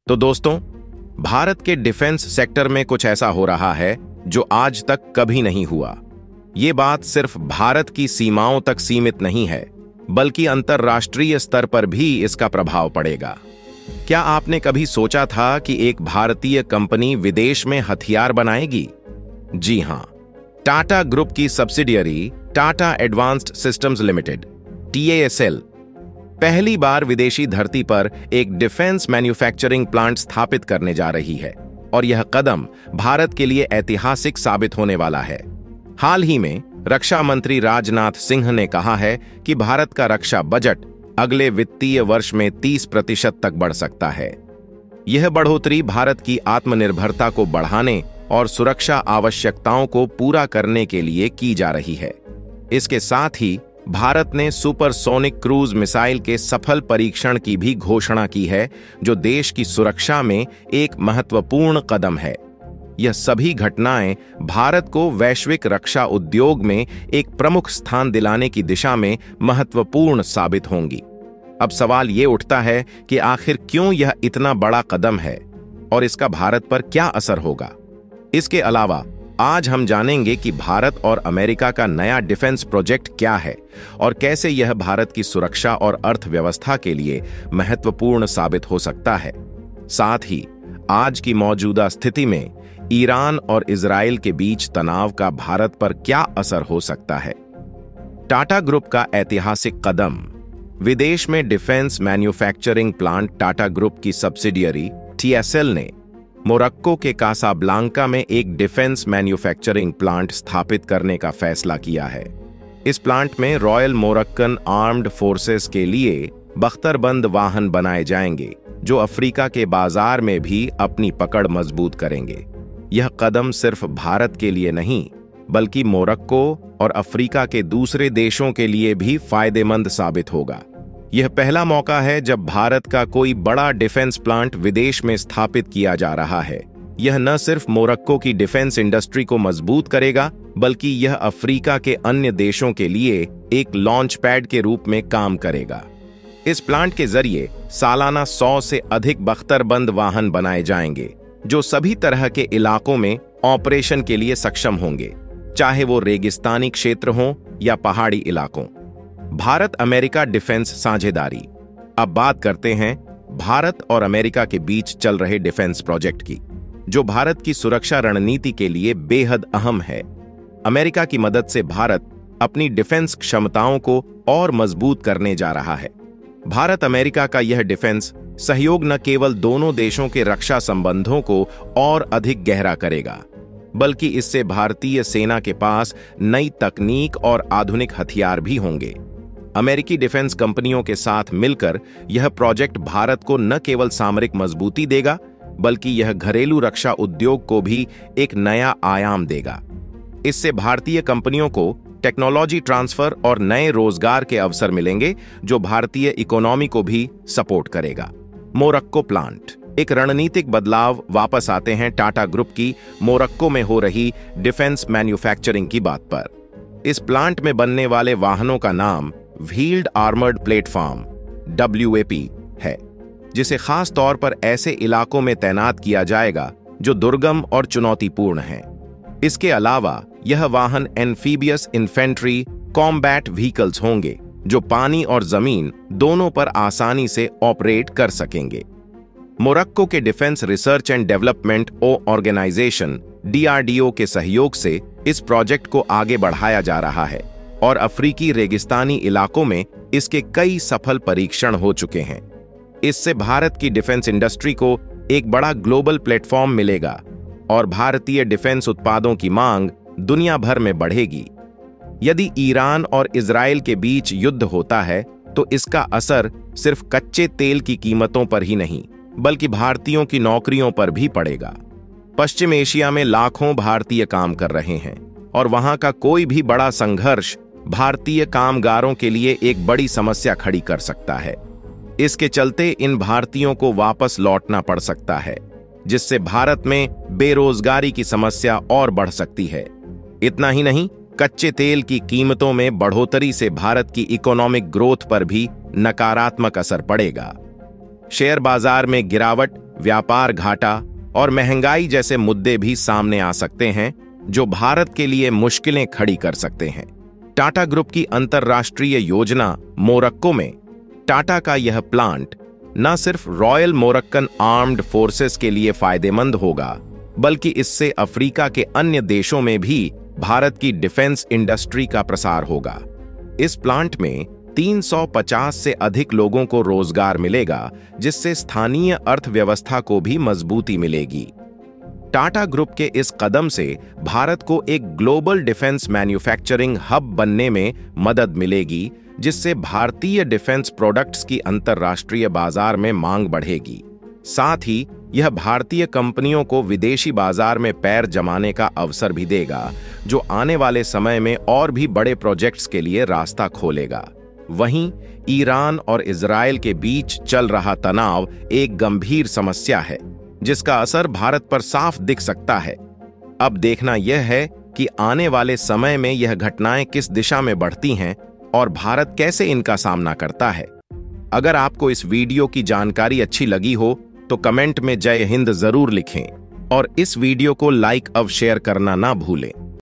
तो दोस्तों, भारत के डिफेंस सेक्टर में कुछ ऐसा हो रहा है जो आज तक कभी नहीं हुआ। ये बात सिर्फ भारत की सीमाओं तक सीमित नहीं है, बल्कि अंतर्राष्ट्रीय स्तर पर भी इसका प्रभाव पड़ेगा। क्या आपने कभी सोचा था कि एक भारतीय कंपनी विदेश में हथियार बनाएगी? जी हां, टाटा ग्रुप की subsidiary Tata advanced systems limited TASL पहली बार विदेशी धरती पर एक डिफेंस मैन्युफैक्चरिंग प्लांट स्थापित करने जा रही है और यह कदम भारत के लिए ऐतिहासिक साबित होने वाला है। हाल ही में रक्षा मंत्री राजनाथ सिंह ने कहा है कि भारत का रक्षा बजट अगले वित्तीय वर्ष में 30% तक बढ़ सकता है। यह बढ़ोतरी भारत की आत्मनिर्भरता को बढ़ाने और सुरक्षा आवश्यकताओं को पूरा करने के लिए की जा रही है। इसके साथ ही भारत ने सुपरसोनिक क्रूज मिसाइल के सफल परीक्षण की भी घोषणा की है, जो देश की सुरक्षा में एक महत्वपूर्ण कदम है। यह सभी घटनाएं भारत को वैश्विक रक्षा उद्योग में एक प्रमुख स्थान दिलाने की दिशा में महत्वपूर्ण साबित होंगी। अब सवाल ये उठता है कि आखिर क्यों यह इतना बड़ा कदम है और इसका भारत पर क्या असर होगा। इसके अलावा आज हम जानेंगे कि भारत और अमेरिका का नया डिफेंस प्रोजेक्ट क्या है और कैसे यह भारत की सुरक्षा और अर्थव्यवस्था के लिए महत्वपूर्ण साबित हो सकता है। साथ ही आज की मौजूदा स्थिति में ईरान और इजराइल के बीच तनाव का भारत पर क्या असर हो सकता है। टाटा ग्रुप का ऐतिहासिक कदम। विदेश में defence manufacturing plant Tata group की सब्सिडियरी TASL ने मोरक्को के कासाब्लांका में एक डिफेंस मैन्युफैक्चरिंग प्लांट स्थापित करने का फैसला किया है। इस प्लांट में रॉयल मोरक्कन आर्म्ड फोर्सेस के लिए बख्तरबंद वाहन बनाए जाएंगे, जो अफ्रीका के बाजार में भी अपनी पकड़ मजबूत करेंगे। यह कदम सिर्फ भारत के लिए नहीं, बल्कि मोरक्को और अफ्रीका के दूसरे देशों के लिए भी फायदेमंद साबित होगा। यह पहला मौका है जब भारत का कोई बड़ा डिफेंस प्लांट विदेश में स्थापित किया जा रहा है। यह न सिर्फ मोरक्को की डिफेंस इंडस्ट्री को मजबूत करेगा, बल्कि यह अफ्रीका के अन्य देशों के लिए एक लॉन्च पैड के रूप में काम करेगा। इस प्लांट के जरिए सालाना 100 से अधिक बख्तरबंद वाहन बनाए जाएंगे, जो सभी तरह के इलाकों में ऑपरेशन के लिए सक्षम होंगे, चाहे वो रेगिस्तानी क्षेत्र हो या पहाड़ी इलाकों। भारत अमेरिका डिफेंस साझेदारी। अब बात करते हैं भारत और अमेरिका के बीच चल रहे डिफेंस प्रोजेक्ट की, जो भारत की सुरक्षा रणनीति के लिए बेहद अहम है। अमेरिका की मदद से भारत अपनी डिफेंस क्षमताओं को और मजबूत करने जा रहा है। भारत अमेरिका का यह डिफेंस सहयोग न केवल दोनों देशों के रक्षा संबंधों को और अधिक गहरा करेगा, बल्कि इससे भारतीय सेना के पास नई तकनीक और आधुनिक हथियार भी होंगे। अमेरिकी डिफेंस कंपनियों के साथ मिलकर यह प्रोजेक्ट भारत को न केवल सामरिक मजबूती देगा, बल्कि यह घरेलू रक्षा उद्योग को भी एक नया आयाम देगा। इससे भारतीय कंपनियों को टेक्नोलॉजी ट्रांसफर और नए रोजगार के अवसर मिलेंगे, जो भारतीय इकोनॉमी को भी सपोर्ट करेगा। Morocco plant. एक रणनीतिक बदलाव। वापस आते हैं टाटा ग्रुप की मोरक्को में हो रही डिफेंस मैन्युफैक्चरिंग की बात पर। इस प्लांट में बनने वाले वाहनों का नाम व्हील्ड आर्मर्ड प्लेटफॉर्म WAP है, जिसे खास तौर पर ऐसे इलाकों में तैनात किया जाएगा जो दुर्गम और चुनौतीपूर्ण हैं। इसके अलावा यह वाहन एम्फीबियस इन्फेंट्री कॉम्बैट व्हीकल्स होंगे, जो पानी और जमीन दोनों पर आसानी से ऑपरेट कर सकेंगे। मोरक्को के defence research and development organisation DRDO के सहयोग से इस प्रोजेक्ट को आगे बढ़ाया जा रहा है और अफ्रीकी रेगिस्तानी इलाकों में इसके कई सफल परीक्षण हो चुके हैं। इससे भारत की डिफेंस इंडस्ट्री को एक बड़ा ग्लोबल प्लेटफॉर्म मिलेगा और भारतीय डिफेंस उत्पादों की मांग दुनिया भर में बढ़ेगी। यदि ईरान और इजराइल के बीच युद्ध होता है, तो इसका असर सिर्फ कच्चे तेल की कीमतों पर ही नहीं, बल्कि भारतीयों की नौकरियों पर भी पड़ेगा। पश्चिम एशिया में लाखों भारतीय काम कर रहे हैं और वहां का कोई भी बड़ा संघर्ष भारतीय कामगारों के लिए एक बड़ी समस्या खड़ी कर सकता है। इसके चलते इन भारतीयों को वापस लौटना पड़ सकता है, जिससे भारत में बेरोजगारी की समस्या और बढ़ सकती है। इतना ही नहीं, कच्चे तेल की कीमतों में बढ़ोतरी से भारत की इकोनॉमिक ग्रोथ पर भी नकारात्मक असर पड़ेगा। शेयर बाजार में गिरावट, व्यापार घाटा और महंगाई जैसे मुद्दे भी सामने आ सकते हैं, जो भारत के लिए मुश्किलें खड़ी कर सकते हैं। टाटा ग्रुप की अंतर्राष्ट्रीय योजना मोरक्को में टाटा का यह प्लांट न सिर्फ रॉयल मोरक्कन आर्म्ड फोर्सेस के लिए फायदेमंद होगा, बल्कि इससे अफ्रीका के अन्य देशों में भी भारत की डिफेंस इंडस्ट्री का प्रसार होगा। इस प्लांट में 350 से अधिक लोगों को रोजगार मिलेगा, जिससे स्थानीय अर्थव्यवस्था को भी मजबूती मिलेगी। टाटा ग्रुप के इस कदम से भारत को एक ग्लोबल डिफेंस मैन्युफैक्चरिंग हब बनने में मदद मिलेगी, जिससे भारतीय डिफेंस प्रोडक्ट्स की अंतर्राष्ट्रीय बाजार में मांग बढ़ेगी। साथ ही यह भारतीय कंपनियों को विदेशी बाजार में पैर जमाने का अवसर भी देगा, जो आने वाले समय में और भी बड़े प्रोजेक्ट्स के लिए रास्ता खोलेगा। वहीं ईरान और इजरायल के बीच चल रहा तनाव एक गंभीर समस्या है, जिसका असर भारत पर साफ दिख सकता है। अब देखना यह है कि आने वाले समय में यह घटनाएं किस दिशा में बढ़ती हैं और भारत कैसे इनका सामना करता है। अगर आपको इस वीडियो की जानकारी अच्छी लगी हो तो कमेंट में जय हिंद जरूर लिखें और इस वीडियो को लाइक और शेयर करना ना भूलें।